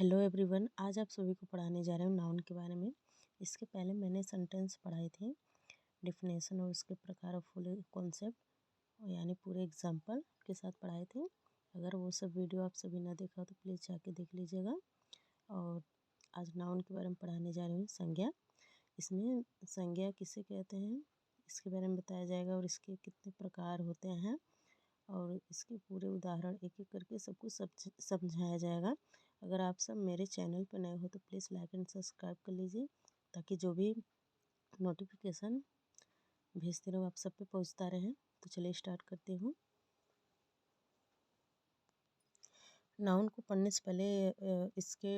Hello everyone, आज आप सभी को पढ़ाने जा रहे हूँ नाउन के बारे में। इसके पहले मैंने सेंटेंस पढ़ाए थे, डिफिनेशन और उसके प्रकार और फुल कॉन्सेप्ट यानी पूरे एग्जाम्पल के साथ पढ़ाए थे। अगर वो सब वीडियो आप सभी ना देखा तो प्लीज़ जाके देख लीजिएगा। और आज नाउन के बारे में पढ़ाने जा रही हूँ, संज्ञा। इसमें संज्ञा किसे कहते हैं इसके बारे में बताया जाएगा और इसके कितने प्रकार होते हैं और इसके पूरे उदाहरण एक एक करके सब कुछ समझाया जाएगा। अगर आप सब मेरे चैनल पर नए हो तो प्लीज़ लाइक एंड सब्सक्राइब कर लीजिए, ताकि जो भी नोटिफिकेशन भेजते रहो आप सब पे पहुंचता रहे। तो चलिए स्टार्ट करती हूँ। नाउन को पढ़ने से पहले इसके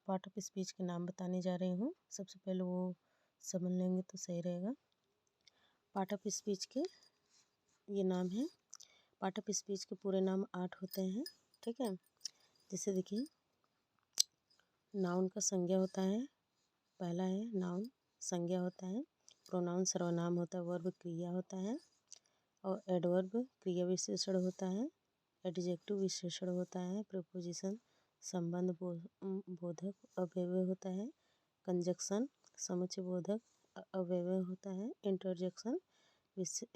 पार्ट ऑफ स्पीच के नाम बताने जा रही हूँ। सबसे पहले वो समझ लेंगे तो सही रहेगा। पार्ट ऑफ स्पीच के ये नाम है। पार्ट ऑफ स्पीच के पूरे नाम 8 होते हैं, ठीक है। जैसे देखिए, नाउन का संज्ञा होता है, पहला है नाउन संज्ञा होता है। प्रोनाउन सर्वनाम होता है। वर्ब क्रिया होता है और एडवर्ब क्रिया विशेषण होता है। एडजेक्टिव विशेषण होता है। प्रीपोजिशन संबंध बोधक अव्यय होता है। कंजक्शन समुच्चय बोधक अव्यय होता है। इंटरजेक्शन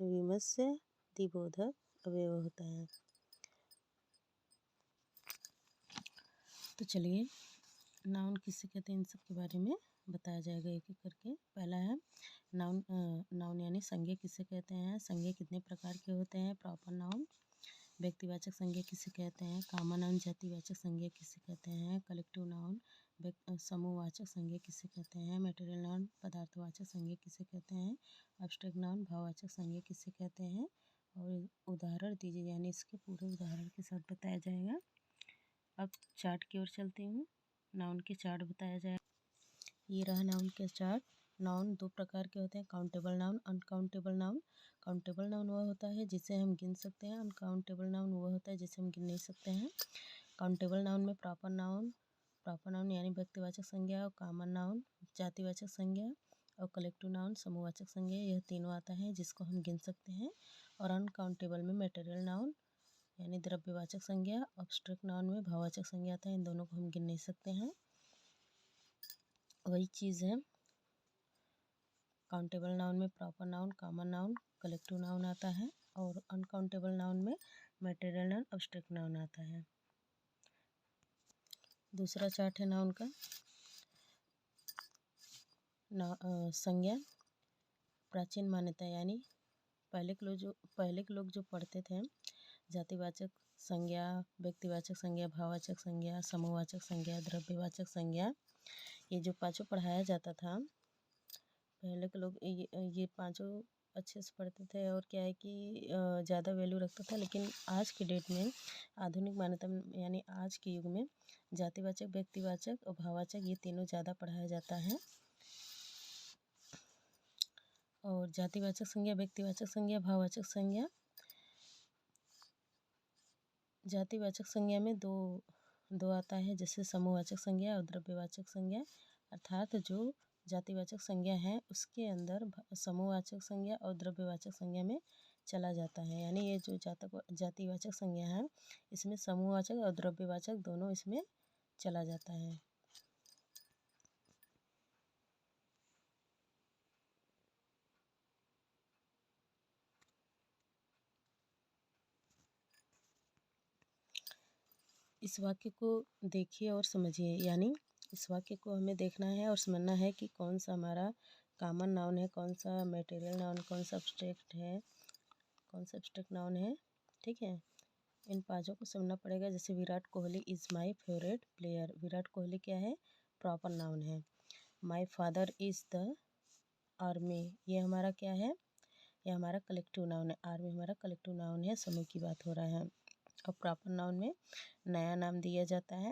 विमर्शय दिबोधक अव्यय होता है। तो चलिए, नाउन किसे कहते हैं इन सब के बारे में बताया जाएगा एक एक करके। पहला है नाउन। नाउन यानी संज्ञा किसे कहते हैं। संज्ञा कितने प्रकार के होते हैं। Proper noun. व्यक्तिवाचक संज्ञा किसे कहते हैं। Common noun. जातिवाचक संज्ञा किसे कहते हैं। Collective noun. समूहवाचक संज्ञा किसे कहते हैं। Material noun. पदार्थवाचक संज्ञा किसे कहते हैं। Abstract noun. भाववाचक संज्ञा किसे कहते हैं। और उदाहरण दीजिए, यानी इसके पूरे उदाहरण के साथ बताया जाएगा। अब चार्ट की ओर चलती हूँ। नाउन के चार्ट बताया जाए। ये रहा नाउन के चार्ट। नाउन दो प्रकार के होते हैं, countable noun, uncountable noun. Countable noun वह होता है जिसे हम गिन सकते हैं। अनकाउंटेबल नाउन वह होता है जिसे हम गिन नहीं सकते हैं। काउंटेबल नाउन में प्रॉपर नाउन यानी व्यक्तिवाचक संज्ञा, और कॉमन नाउन जातिवाचक संज्ञा, और कलेक्टिव नाउन समूहवाचक संज्ञा, यह तीनों आता है जिसको हम गिन सकते हैं। और अनकाउंटेबल में मटेरियल नाउन यानी द्रव्यवाचक संज्ञा, एब्स्ट्रैक्ट नाउन में भाववाचक संज्ञा आता है। इन दोनों को हम गिन नहीं सकते हैं। वही चीज़ है, काउंटेबल नाउन में proper noun, common noun, collective noun आता है, और अनकाउंटेबल नाउन में मटेरियल नाउन, एब्स्ट्रैक्ट नाउन आता है। दूसरा चार्ट है नाउन का। संज्ञा प्राचीन मान्यता, यानी पहले के लोग जो पढ़ते थे, जातिवाचक संज्ञा, व्यक्तिवाचक संज्ञा, भाववाचक संज्ञा, समूहवाचक संज्ञा, द्रव्यवाचक संज्ञा, ये जो पांचों पढ़ाया जाता था पहले के लोग, ये पांचों अच्छे से पढ़ते थे। और क्या है कि ज़्यादा वैल्यू रखता था। लेकिन आज के डेट में, आधुनिक मान्यता में, यानी आज के युग में, जातिवाचक, व्यक्तिवाचक और भाववाचक ये तीनों ज़्यादा पढ़ाया जाता है। और जातिवाचक संज्ञा, व्यक्तिवाचक संज्ञा, भाववाचक संज्ञा, जातिवाचक संज्ञा में दो आता है, जैसे समूहवाचक संज्ञा और द्रव्यवाचक संज्ञा। अर्थात जो जातिवाचक संज्ञा है उसके अंदर समूहवाचक संज्ञा और द्रव्यवाचक संज्ञा में चला जाता है। यानी ये जो जातिवाचक संज्ञा है, इसमें समूहवाचक और द्रव्यवाचक दोनों इसमें चला जाता है। इस वाक्य को देखिए और समझिए, यानी इस वाक्य को हमें देखना है और समझना है कि कौन सा हमारा कॉमन नाउन है, कौन सा मटेरियल नाउन, कौन सा एब्स्ट्रैक्ट है, कौन सा एब्स्ट्रैक्ट नाउन है, ठीक है। इन पांचों को समझना पड़ेगा। जैसे Virat Kohli is my favourite player. Virat Kohli क्या है, प्रॉपर नाउन है। My father is the army, ये हमारा क्या है, ये हमारा कलेक्टिव नाउन है। आर्मी हमारा कलेक्टिव नाउन है, समूह की बात हो रहा है। और प्रॉपर नाउन में नया नाम दिया जाता है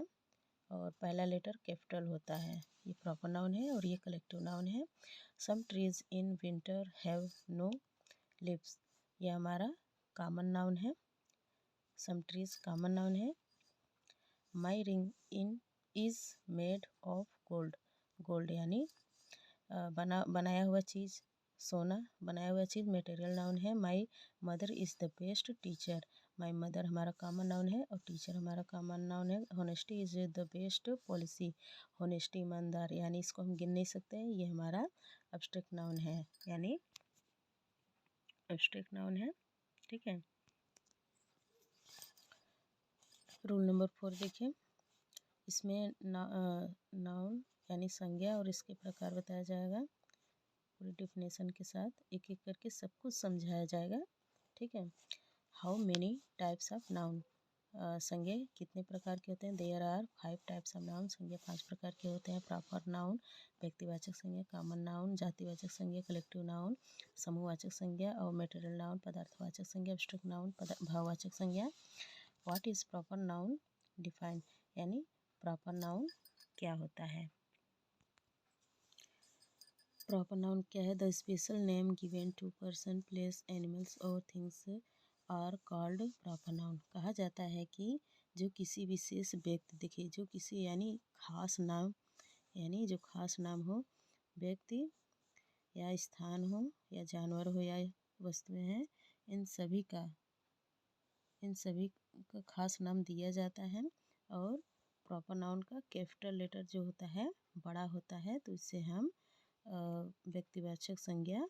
और पहला लेटर कैपिटल होता है। ये प्रॉपर नाउन है और ये कलेक्टिव नाउन है। Some trees in winter have no leaves, ये हमारा कॉमन नाउन है। सम ट्रीज कॉमन नाउन है। My ring in is made of gold, gold यानी बनाया हुआ चीज़, सोना बनाया हुआ चीज़ मटेरियल नाउन है। My mother is the best teacher, my mother हमारा कॉमन नाउन है और टीचर हमारा कॉमन नाउन है। Honesty is the best policy, honesty ईमानदार, यानी इसको हम गिन नहीं सकते हैं, ये हमारा एब्स्ट्रैक्ट नाउन है, यानी एब्स्ट्रैक्ट नाउन है। ठीक है। रूल नंबर 4 देखिए, इसमें नाउन यानी संज्ञा और इसके प्रकार बताया जाएगा, पूरी डिफिनेशन के साथ एक एक करके सब कुछ समझाया जाएगा। ठीक है। How many types of noun, संज्ञा कितने प्रकार के होते हैं। There are 5 types of noun, संज्ञा 5 प्रकार के होते हैं। प्रॉपर नाउन व्यक्तिवाचक संज्ञा, कॉमन नाउन जातिवाचक संज्ञा, कलेक्टिव नाउन समूहवाचक संज्ञा और मेटेरियल नाउन पदार्थवाचक संज्ञा, एब्स्ट्रैक्ट नाउन भाववाचक संज्ञा। What is proper noun define, यानी प्रॉपर नाउन क्या होता है। प्रॉपर नाउन क्या है। The special name given to person place animals और things are called proper noun. कहा जाता है कि जो किसी विशेष व्यक्ति, देखिए जो किसी यानी खास नाम, यानी जो खास नाम हो, व्यक्ति या स्थान हो या जानवर हो या वस्तुएं हैं, इन सभी का खास नाम दिया जाता है। और प्रॉपर नाउन का कैपिटल लेटर जो होता है बड़ा होता है, तो इससे हम व्यक्तिवाचक संज्ञा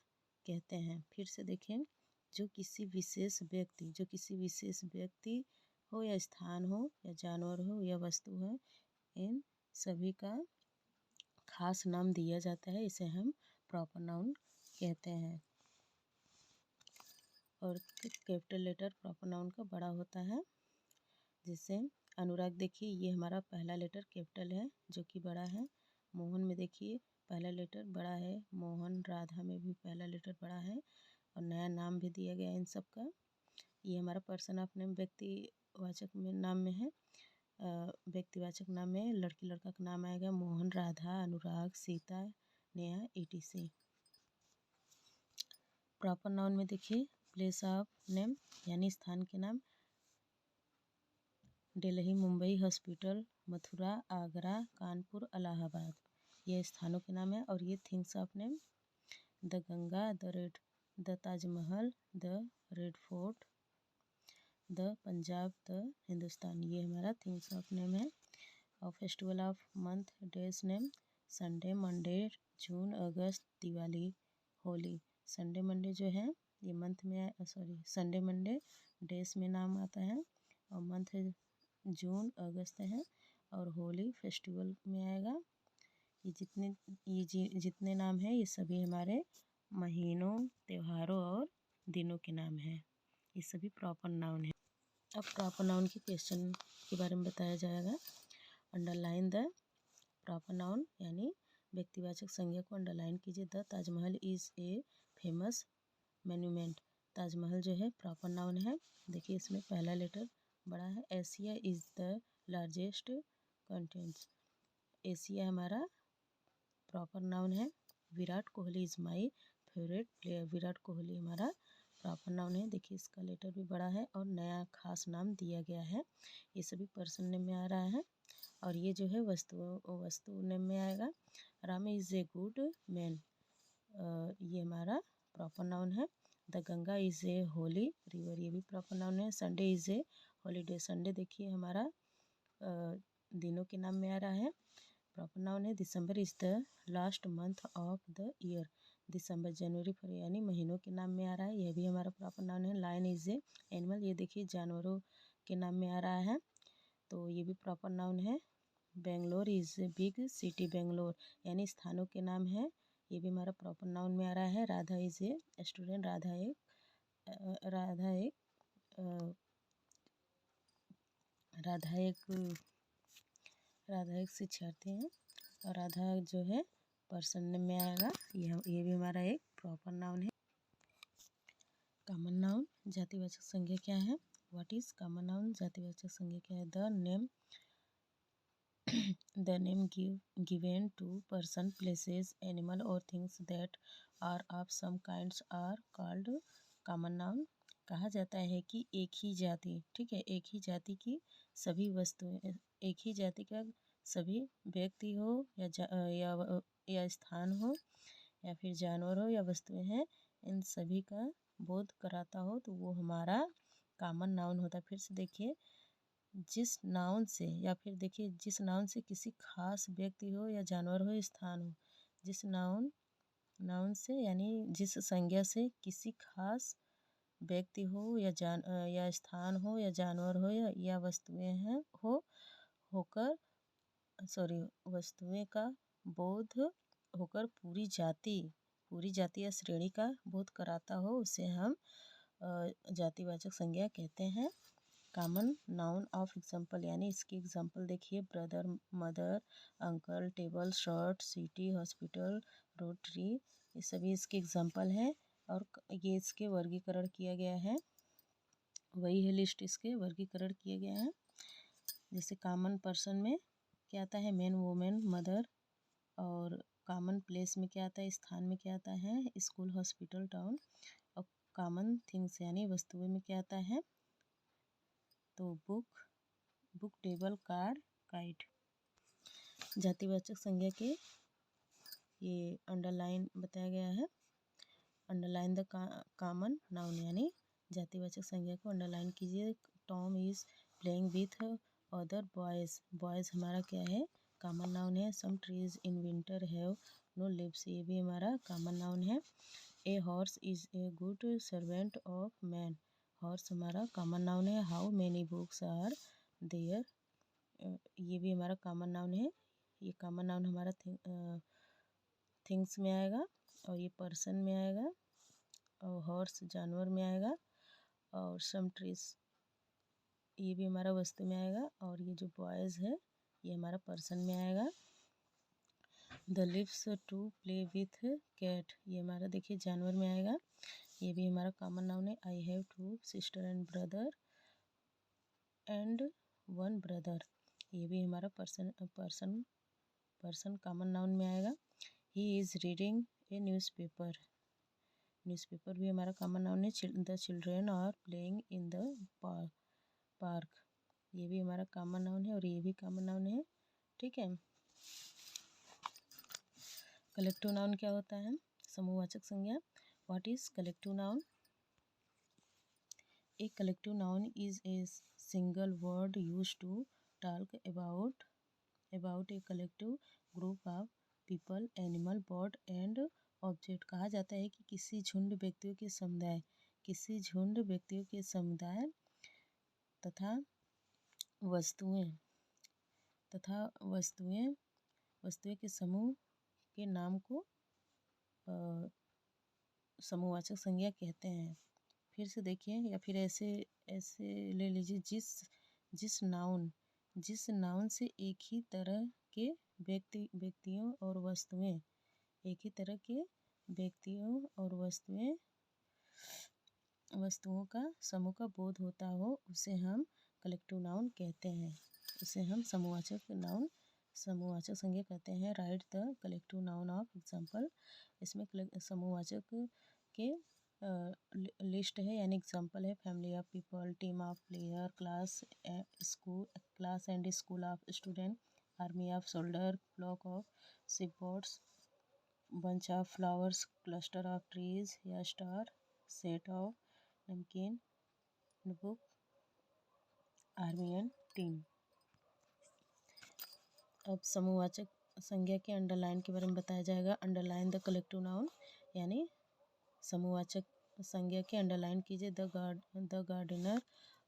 कहते हैं। फिर से देखें, जो किसी विशेष व्यक्ति हो या स्थान हो या जानवर हो या वस्तु हो, इन सभी का खास नाम दिया जाता है, इसे हम प्रॉपर नाउन कहते हैं। और कैपिटल लेटर प्रॉपर नाउन का बड़ा होता है। जैसे अनुराग, देखिए ये हमारा पहला लेटर कैपिटल है जो कि बड़ा है। मोहन में देखिए पहला लेटर बड़ा है, मोहन। राधा में भी पहला लेटर बड़ा है और नया नाम भी दिया गया है इन सब का। ये हमारा पर्सन ऑफ नेम व्यक्तिवाचक में नाम में है। व्यक्तिवाचक नाम में लड़की लड़का का नाम आएगा, Mohan, Radha, Anurag, Sita, Neha, etc। Proper noun में देखिए प्लेस ऑफ नेम यानी स्थान के नाम, दिल्ली, मुंबई, हॉस्पिटल, मथुरा, आगरा, कानपुर, इलाहाबाद, ये स्थानों के नाम है। और ये things of name, the Ganga, the Taj Mahal, the red fort, the Punjab, the Hindustan, ये हमारा थिंग्स ऑफ नेम है। और festival of month days name, Sunday, Monday, June, August, Diwali, Holi. Sunday Monday जो है ये मंथ में, संडे मंडे डेज में नाम आता है और मंथ जून अगस्त है और होली फेस्टिवल में आएगा। ये जितने नाम हैं ये सभी हमारे महीनों, त्योहारों और दिनों के नाम हैं। ये सभी प्रॉपर नाउन है। अब प्रॉपर नाउन के क्वेश्चन के बारे में बताया जाएगा। अंडरलाइन द प्रॉपर नाउन, यानी व्यक्तिवाचक संज्ञा को अंडरलाइन कीजिए। The Taj Mahal is a famous monument, Taj Mahal जो है प्रॉपर नाउन है। देखिए इसमें पहला लेटर बड़ा है। Asia is the largest country, Asia हमारा प्रॉपर नाउन है। Virat Kohli is my favourite player, Virat Kohli हमारा प्रॉपर नाउन है। देखिए इसका लेटर भी बड़ा है और नया खास नाम दिया गया है। ये सभी पर्सन नेम में आ रहा है। और ये जो है वस्तु नेम में आएगा। Ram is a good man, ये हमारा प्रॉपर नाउन है। The Ganga is a Holi river, ये भी प्रॉपर नाउन है। Sunday is a holiday, Sunday देखिए हमारा दिनों के नाम में आ रहा है, प्रॉपर नाउन है। December is the last month of the year, दिसंबर, जनवरी, फरवरी यानी महीनों के नाम में आ रहा है, यह भी हमारा प्रॉपर नाउन है। लायन इज़ ए एनिमल, ये देखिए जानवरों के नाम में आ रहा है, तो ये भी प्रॉपर नाउन है। Bangalore is big city, Bangalore यानी स्थानों के नाम है, ये भी हमारा प्रॉपर नाउन में आ रहा है। Radha is a student, Radha एक शिक्षार्थी है और राधा जो है पर्सन नेम में आएगा, ये भी हमारा एक प्रॉपर नाउन है। कॉमन नाउन जातिवाचक संज्ञा क्या है। व्हाट इज कॉमन नाउन, जातिवाचक संज्ञा क्या है। The name given to person, places, animal or things that are of some kinds are called common noun। कहा जाता है कि एक ही जाति, ठीक है, एक ही जाति की सभी वस्तुएं, एक ही जाति का सभी व्यक्ति हो या स्थान हो या फिर जानवर हो या वस्तुएं हैं, इन सभी का बोध कराता हो तो वो हमारा कॉमन नाउन होता है। फिर से देखिए, जिस नाउन से, या फिर देखिए जिस नाउन से किसी खास व्यक्ति हो या जानवर हो, स्थान हो। जिस नाउन से यानी जिस संज्ञा से किसी खास व्यक्ति हो या स्थान हो या जानवर हो या वस्तुएं हैं होकर वस्तुएं का बोध होकर पूरी जाति या श्रेणी का बोध कराता हो, उसे हम जातिवाचक संज्ञा कहते हैं। कॉमन नाउन ऑफ एग्जाम्पल, यानी इसकी एग्जाम्पल देखिए, brother, mother, uncle, table, shirt, city, hospital, road, tree, ये सभी इसके एग्जाम्पल हैं। और ये इसके वर्गीकरण किया गया है, वही है लिस्ट, इसके वर्गीकरण किए गए हैं। जैसे कॉमन पर्सन में क्या आता है, मैन, वुमेन, मदर। और कॉमन प्लेस में क्या आता है, स्थान में क्या आता है, स्कूल, हॉस्पिटल, टाउन। और कॉमन थिंग्स यानी वस्तुएं में क्या आता है, तो बुक, टेबल, कार, काइट। जातिवाचक संज्ञा के ये अंडरलाइन बताया गया है। अंडरलाइन द कॉमन नाउन, यानी जातिवाचक संज्ञा को अंडरलाइन कीजिए। Tom is playing with other boys, boys हमारा क्या है, कॉमन नाउन है। Some trees in winter have no leaves, ये भी हमारा कॉमन नाउन है। A horse is a good servant of man, horse हमारा कॉमन नाउन है। How many books are there, ये भी हमारा कॉमन नाउन है। ये कॉमन नाउन हमारा थिंग्स में आएगा, और ये पर्सन में आएगा, और हॉर्स जानवर में आएगा, और सम ट्रीज ये भी हमारा वस्तु में आएगा, और ये जो बॉयज़ है ये हमारा पर्सन में आएगा। The lives to play with cat, ये हमारा देखिए जानवर में आएगा, ये भी हमारा कॉमन नाउन है। I have 2 sister and brother and 1 brother, ये भी हमारा पर्सन कॉमन नाउन में आएगा। He is reading a newspaper, newspaper भी हमारा कॉमन नाउन है। The children are playing in the park, ये भी हमारा कॉमन नाउन है, और ये भी कॉमन नाउन है। ठीक है। कलेक्टिव नाउन क्या होता है, समूहवाचक संज्ञा। What is collective noun, a collective noun is a single word used to talk about a collective group of people, animal, bird and object. कहा जाता है कि किसी झुंड व्यक्तियों के समुदाय तथा वस्तुएं के समूह के नाम को समूहवाचक संज्ञा कहते हैं। फिर से देखिए, या फिर ऐसे ले लीजिए, जिस नाउन से एक ही तरह के व्यक्तियों और वस्तुएं वस्तुओं का समूह का बोध होता हो, उसे हम कलेक्टिव नाउन कहते हैं, उसे हम समूहवाचक संज्ञा कहते हैं। Write the collective noun of example, इसमें समूहवाचक के लिस्ट है, यानी एग्जाम्पल है। Family of people, team of player, class and school of student, army of soldier, flock of sheep birds, bunch of flowers, cluster of trees या star, set of नमकीन, book, army and team. अब समूहवाचक संज्ञा के underline के बारे में बताया जाएगा। अंडरलाइन द कलेक्टिव नाउन, यानी समूहवाचक संज्ञा के अंडरलाइन कीजिए। The gardener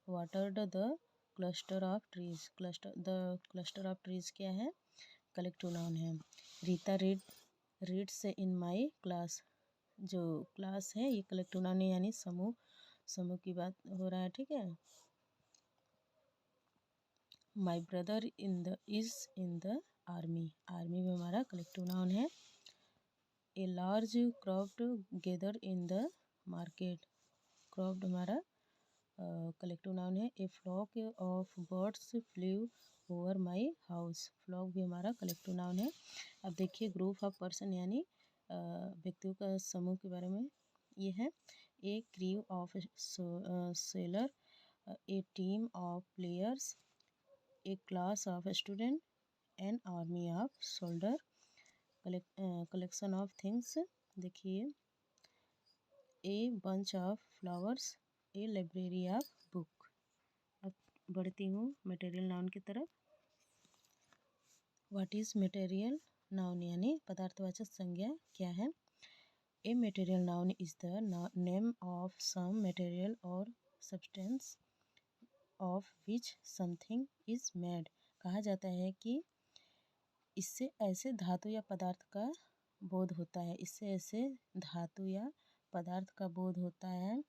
watered the cluster of trees, cluster of trees क्या है, कलेक्टिव नाउन है। Rita reads in my class, जो क्लास है ये कलेक्टिव नाउन है, यानी समूह की बात हो रहा है। ठीक है। My brother is in the army भी हमारा कलेक्टिव नाउन है। A large crowd gather in the market, crowd हमारा कलेक्टिव नाउन है। A flock of birds flew over my house, flock भी हमारा कलेक्टिव नाउन है। अब देखिए, ग्रुप ऑफ पर्सन यानी व्यक्तियों का समूह के बारे में ये है। A crew of sailor, a team of players, a class of student, an army of soldier. Collection of things देखिए, a bunch of flowers, a library of book. बढ़ती हूँ मटेरियल नाउन की तरफ। व्हाट इज़ मटेरियल नाउन यानी पदार्थवाचक संज्ञा क्या है? A material noun is the name of some material और substance of which something is made. कहा जाता है कि इससे ऐसे धातु या पदार्थ का बोध होता है, इससे ऐसे धातु या पदार्थ का बोध होता है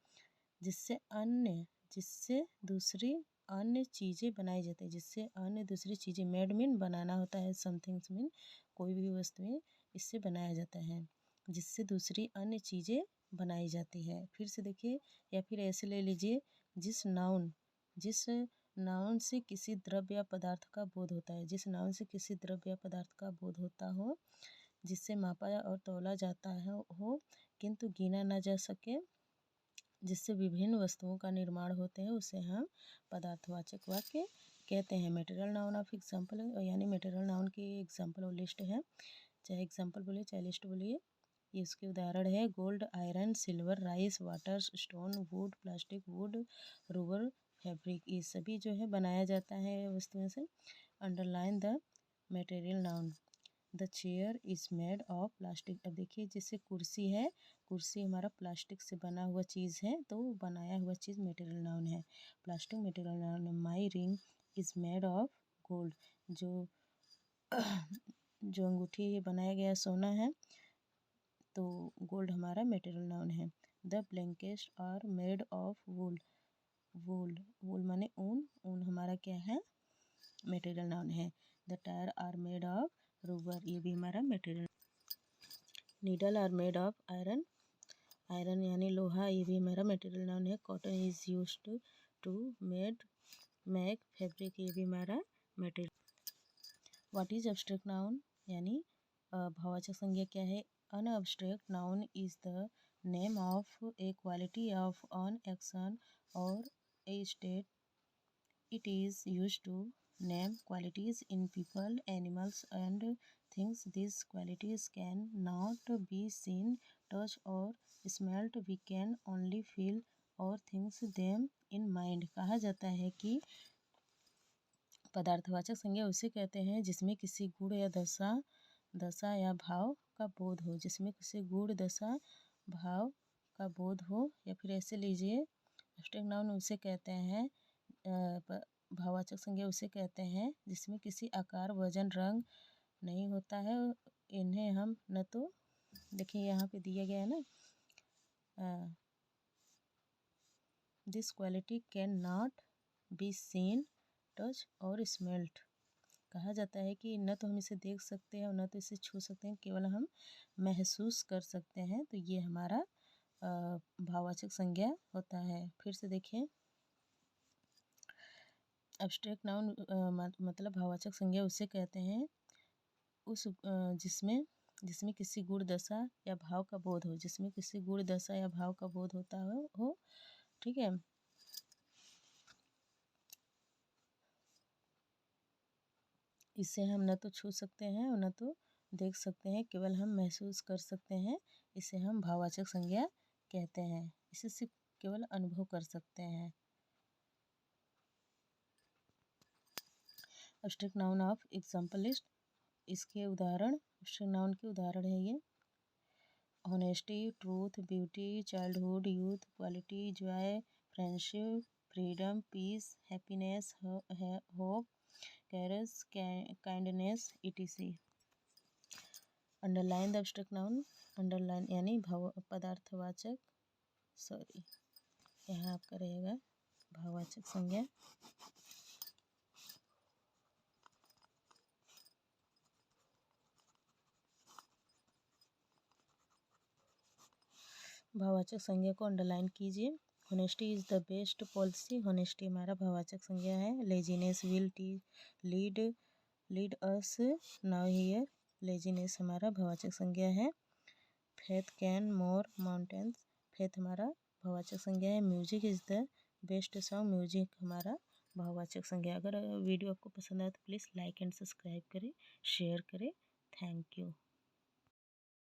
जिससे दूसरी अन्य चीज़ें बनाई जाती है, जिससे अन्य दूसरी चीज़ें, मेड मीन बनाना होता है, समथिंग्स मीन कोई भी वस्तुएं इससे बनाया जाता है, जिससे दूसरी अन्य चीज़ें बनाई जाती है। फिर से देखिए, या फिर ऐसे ले लीजिए, जिस नाउन से किसी द्रव्य या पदार्थ का बोध होता है, जिस नाउन से किसी द्रव्य या पदार्थ का बोध होता हो, जिससे मापा और तौला जाता है हो किंतु गिना ना जा सके, जिससे विभिन्न वस्तुओं का निर्माण होते हैं, उसे हम पदार्थवाचक वाक्य कहते हैं। मटेरियल नाउन ऑफ एग्जाम्पल यानी मटेरियल नाउन की एग्जाम्पल और लिस्ट है, चाहे एग्जाम्पल बोलिए चाहे लिस्ट बोलिए। ये उसके उदाहरण है: gold, iron, silver, rice, water, stone, would, plastic, would, rubber, fabric. ये सभी जो है बनाया जाता है वस्तुओं से। Underline the material noun. The chair is made of plastic. अब देखिए, जैसे कुर्सी है, कुर्सी हमारा प्लास्टिक से बना हुआ चीज़ है, तो बनाया हुआ चीज़ मटेरियल नाउन है, प्लास्टिक मटेरियल नाउन है। My ring is made of gold. जो जो अंगूठी बनाया गया सोना है, तो गोल्ड हमारा मटेरियल नाउन है। The blankets are made of wool. Wool माने ऊन, ऊन हमारा क्या है? मटेरियल नाउन है। The tyre are made of rubber, ये भी हमारा material. Needle are made of iron, iron यानी लोहा, ये भी हमारा मटेरियल नाउन है। Cotton is used to make fabric, ये भी हमारा material. What is abstract noun यानी भाववाचक संज्ञा क्या है? An abstract noun is the name of A quality of on action और ए state. It is used to name qualities in people, animals, and things. These qualities can not be seen, touched, or smelt. We can only feel or think them in mind. कहा जाता है कि पदार्थवाचक संज्ञा उसे कहते हैं जिसमें किसी गुण या दशा या भाव का बोध हो, जिसमें किसी गुण, दशा, भाव का बोध हो। या फिर ऐसे लीजिए, एब्स्ट्रैक्ट नाउन उसे कहते हैं, भाववाचक संज्ञा उसे कहते हैं जिसमें किसी आकार, वजन, रंग नहीं होता है। इन्हें हम न तो, देखिए यहाँ पे दिया गया है ना, this quality can not be seen, touch और स्मेल्ट। कहा जाता है कि न तो हम इसे देख सकते हैं और न तो इसे छू सकते हैं, केवल हम महसूस कर सकते हैं। तो ये हमारा भाववाचक संज्ञा होता है। फिर से देखिए, एब्स्ट्रैक्ट नाउन मतलब भाववाचक संज्ञा उसे कहते हैं जिसमें किसी गुण, दशा या भाव का बोध हो, जिसमें किसी गुण, दशा या भाव का बोध होता हो। ठीक है, इसे हम न तो छू सकते हैं और न तो देख सकते हैं, केवल हम महसूस कर सकते हैं। इसे हम भाववाचक संज्ञा कहते हैं। इसे सिर्फ केवल अनुभव कर सकते हैं। Abstract noun of example list. इसके उदाहरण, एब्स्ट्रैक्ट नाउन के उदाहरण है ये: honesty, truth, beauty, childhood, youth, quality, joy, friendship, freedom, peace, happiness, hope, courage, kindness, etc. Underline the abstract noun. Underline यानी पदार्थवाचक, सॉरी यहाँ आपका रहेगा भाववाचक संज्ञा। भाववाचक संज्ञा को अंडरलाइन कीजिए। Honesty is the best policy, honesty हमारा भाववाचक संज्ञा है। Laziness will lead us now here, laziness हमारा भाववाचक संज्ञा है। Faith can more mountains, faith हमारा भाववाचक संज्ञा है। Music is the best song, music हमारा भाववाचक संज्ञा। अगर वीडियो आपको पसंद आए तो प्लीज़ लाइक एंड सब्सक्राइब करें, शेयर करें। Thank you.